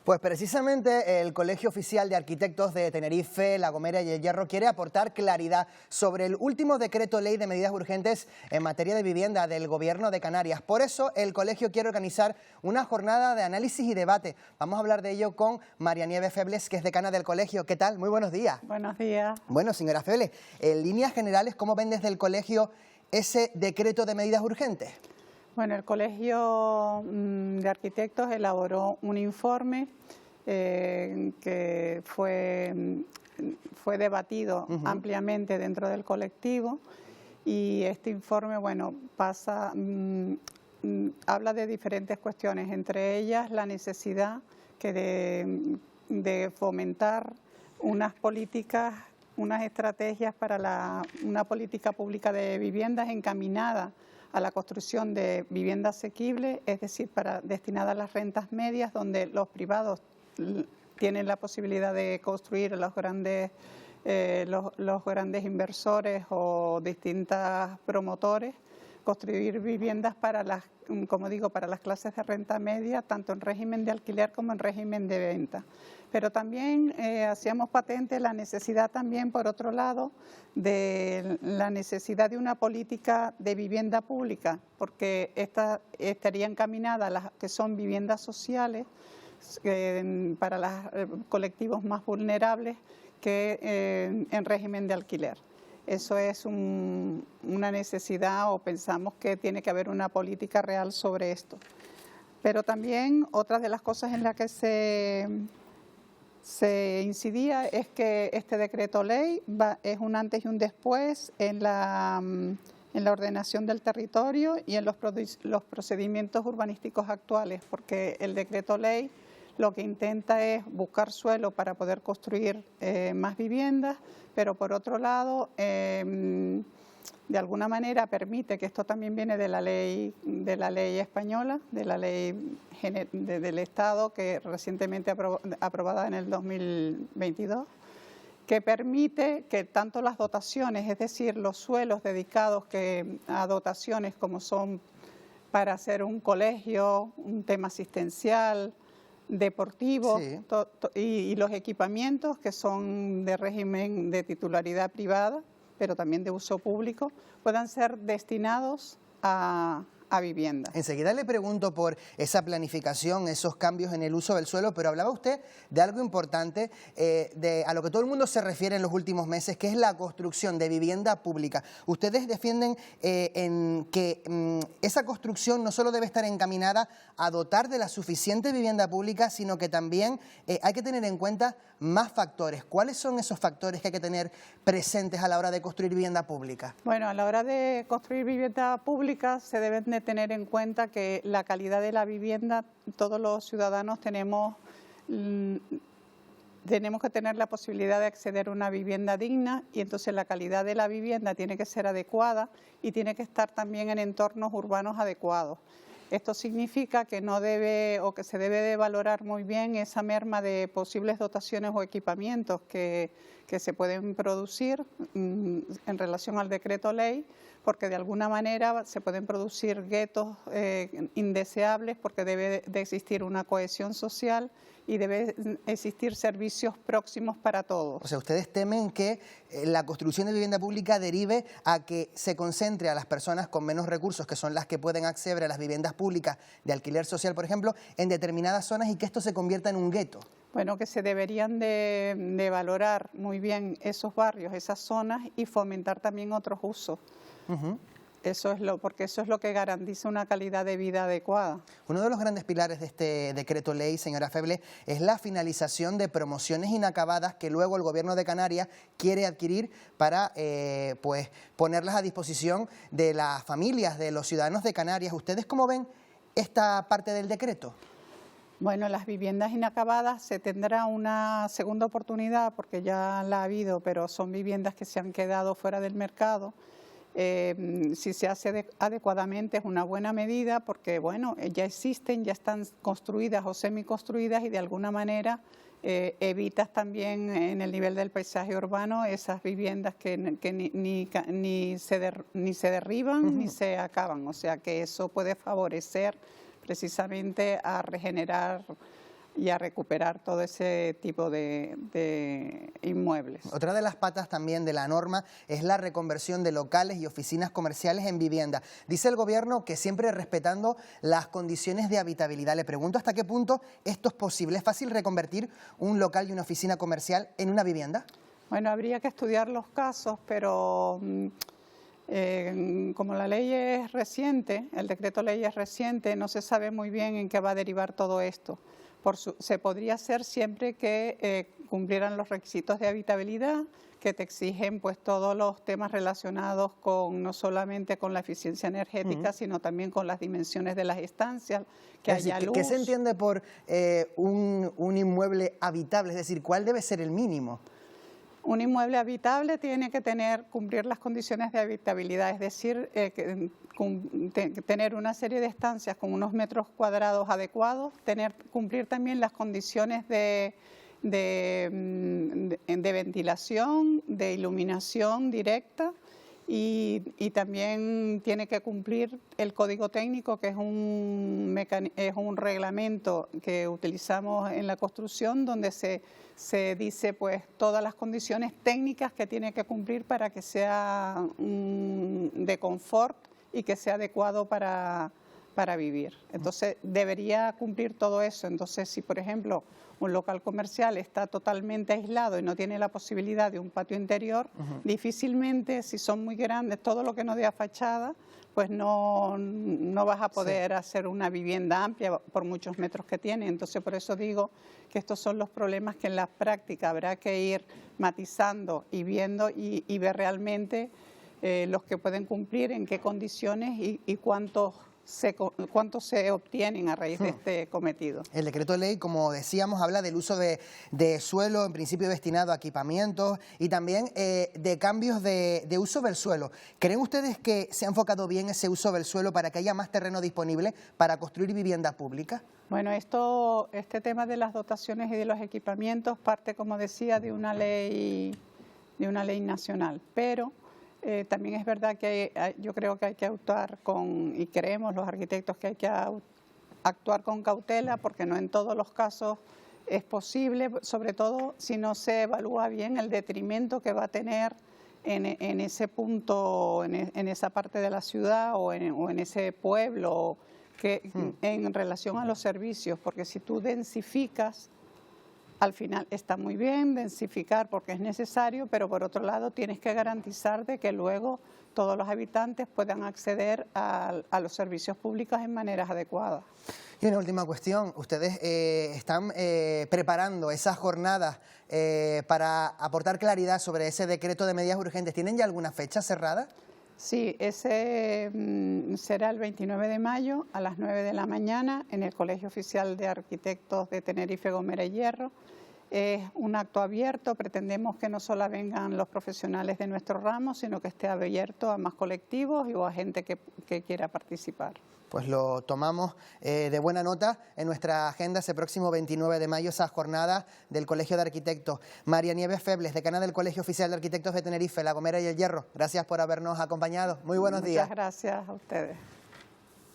Pues precisamente el Colegio Oficial de Arquitectos de Tenerife, La Gomera y El Hierro quiere aportar claridad sobre el último decreto ley de medidas urgentes en materia de vivienda del Gobierno de Canarias. Por eso el colegio quiere organizar una jornada de análisis y debate. Vamos a hablar de ello con María Nieves Febles, que es decana del colegio. ¿Qué tal? Muy buenos días. Buenos días. Bueno, señora Febles, en líneas generales, ¿cómo ven desde el colegio ese decreto de medidas urgentes? Bueno, el Colegio de Arquitectos elaboró un informe que fue debatido ampliamente dentro del colectivo, y este informe, bueno, habla de diferentes cuestiones, entre ellas la necesidad de fomentar unas políticas, unas estrategias para una política pública de viviendas encaminada a la construcción de vivienda asequible, es decir, destinada a las rentas medias, donde los privados tienen la posibilidad de construir los grandes inversores o distintos promotores, construir viviendas como digo, para las clases de renta media, tanto en régimen de alquiler como en régimen de venta. Pero también hacíamos patente la necesidad también, por otro lado, de la necesidad de una política de vivienda pública, porque esta estaría encaminada a las que son viviendas sociales para los colectivos más vulnerables que en régimen de alquiler. Eso es una necesidad, o pensamos que tiene que haber una política real sobre esto. Pero también otra de las cosas en las que se incidía es que este decreto ley es un antes y un después en la ordenación del territorio y en los procedimientos urbanísticos actuales, porque el decreto ley lo que intenta es buscar suelo para poder construir más viviendas, pero por otro lado, de alguna manera permite, que esto también viene de la ley española, de la ley del Estado, que recientemente aprobada en el 2022, que permite que tanto las dotaciones, es decir, los suelos dedicados a dotaciones como son para hacer un colegio, un tema asistencial, deportivos, sí, y los equipamientos que son de régimen de titularidad privada, pero también de uso público, puedan ser destinados a vivienda. Enseguida le pregunto por esa planificación, esos cambios en el uso del suelo, pero hablaba usted de algo importante, a lo que todo el mundo se refiere en los últimos meses, que es la construcción de vivienda pública. Ustedes defienden que esa construcción no solo debe estar encaminada a dotar de la suficiente vivienda pública, sino que también hay que tener en cuenta más factores. ¿Cuáles son esos factores que hay que tener presentes a la hora de construir vivienda pública? Bueno, a la hora de construir vivienda pública se deben de tener en cuenta que la calidad de la vivienda, todos los ciudadanos tenemos que tener la posibilidad de acceder a una vivienda digna, y entonces la calidad de la vivienda tiene que ser adecuada y tiene que estar también en entornos urbanos adecuados. Esto significa que se debe de valorar muy bien esa merma de posibles dotaciones o equipamientos que se pueden producir en relación al decreto ley, porque de alguna manera se pueden producir guetos indeseables, porque debe de existir una cohesión social y debe existir servicios próximos para todos. O sea, ¿ustedes temen que la construcción de vivienda pública derive a que se concentre a las personas con menos recursos, que son las que pueden acceder a las viviendas públicas de alquiler social, por ejemplo, en determinadas zonas, y que esto se convierta en un gueto? Bueno, que se deberían de valorar muy bien esos barrios, esas zonas, y fomentar también otros usos. Porque eso es lo que garantiza una calidad de vida adecuada. Uno de los grandes pilares de este decreto ley, señora Febles, es la finalización de promociones inacabadas que luego el Gobierno de Canarias quiere adquirir para pues ponerlas a disposición de las familias, de los ciudadanos de Canarias. ¿Ustedes cómo ven esta parte del decreto? Bueno, las viviendas inacabadas se tendrá una segunda oportunidad, porque ya la ha habido, pero son viviendas que se han quedado fuera del mercado. Si se hace adecuadamente es una buena medida, porque bueno, ya existen, ya están construidas o semiconstruidas, y de alguna manera evitas también en el nivel del paisaje urbano esas viviendas que ni se derriban ni se acaban. O sea que eso puede favorecer precisamente a regenerar y a recuperar todo ese tipo de inmuebles. Otra de las patas también de la norma es la reconversión de locales y oficinas comerciales en vivienda. Dice el gobierno que siempre respetando las condiciones de habitabilidad. Le pregunto hasta qué punto esto es posible. ¿Es fácil reconvertir un local y una oficina comercial en una vivienda? Bueno, habría que estudiar los casos, pero como la ley es reciente, el decreto ley es reciente, no se sabe muy bien en qué va a derivar todo esto. Se podría hacer siempre que cumplieran los requisitos de habitabilidad, que te exigen pues todos los temas relacionados con no solamente con la eficiencia energética, sino también con las dimensiones de las estancias, que haya luz. ¿Qué se entiende por un inmueble habitable? Es decir, ¿cuál debe ser el mínimo? Un inmueble habitable tiene que cumplir las condiciones de habitabilidad, es decir, tener una serie de estancias con unos metros cuadrados adecuados, cumplir también las condiciones de ventilación, de iluminación directa y también tiene que cumplir el código técnico, que es un reglamento que utilizamos en la construcción, donde se dice pues todas las condiciones técnicas que tiene que cumplir para que sea de confort y que sea adecuado para vivir. Entonces debería cumplir todo eso. Entonces si por ejemplo un local comercial está totalmente aislado y no tiene la posibilidad de un patio interior, difícilmente, si son muy grandes, todo lo que no dé a fachada, pues no vas a poder hacer una vivienda amplia por muchos metros que tiene. Entonces por eso digo que estos son los problemas que en la práctica habrá que ir matizando y viendo y ver realmente los que pueden cumplir, en qué condiciones y cuánto se obtienen a raíz de este cometido. El decreto de ley, como decíamos, habla del uso de suelo, en principio destinado a equipamientos y también de cambios de uso del suelo. ¿Creen ustedes que se ha enfocado bien ese uso del suelo para que haya más terreno disponible para construir vivienda pública? Bueno, este tema de las dotaciones y de los equipamientos parte, como decía, de una ley nacional, pero también es verdad que yo creo que hay que actuar y creemos los arquitectos que hay que actuar con cautela, porque no en todos los casos es posible, sobre todo si no se evalúa bien el detrimento que va a tener en ese punto, en esa parte de la ciudad o en ese pueblo, en relación a los servicios, porque si tú densificas, al final está muy bien densificar porque es necesario, pero por otro lado tienes que garantizar de que luego todos los habitantes puedan acceder a los servicios públicos en maneras adecuadas. Y una última cuestión, ustedes están preparando esas jornadas para aportar claridad sobre ese decreto de medidas urgentes. ¿Tienen ya alguna fecha cerrada? Sí, ese será el 29 de mayo a las 9 de la mañana en el Colegio Oficial de Arquitectos de Tenerife, Gomera y Hierro. Es un acto abierto, pretendemos que no solo vengan los profesionales de nuestro ramo, sino que esté abierto a más colectivos o a gente que quiera participar. Pues lo tomamos de buena nota en nuestra agenda ese próximo 29 de mayo, esas jornadas del Colegio de Arquitectos. María Nieves Febles, decana del Colegio Oficial de Arquitectos de Tenerife, La Gomera y El Hierro, gracias por habernos acompañado. Muy buenos días. Muchas gracias a ustedes.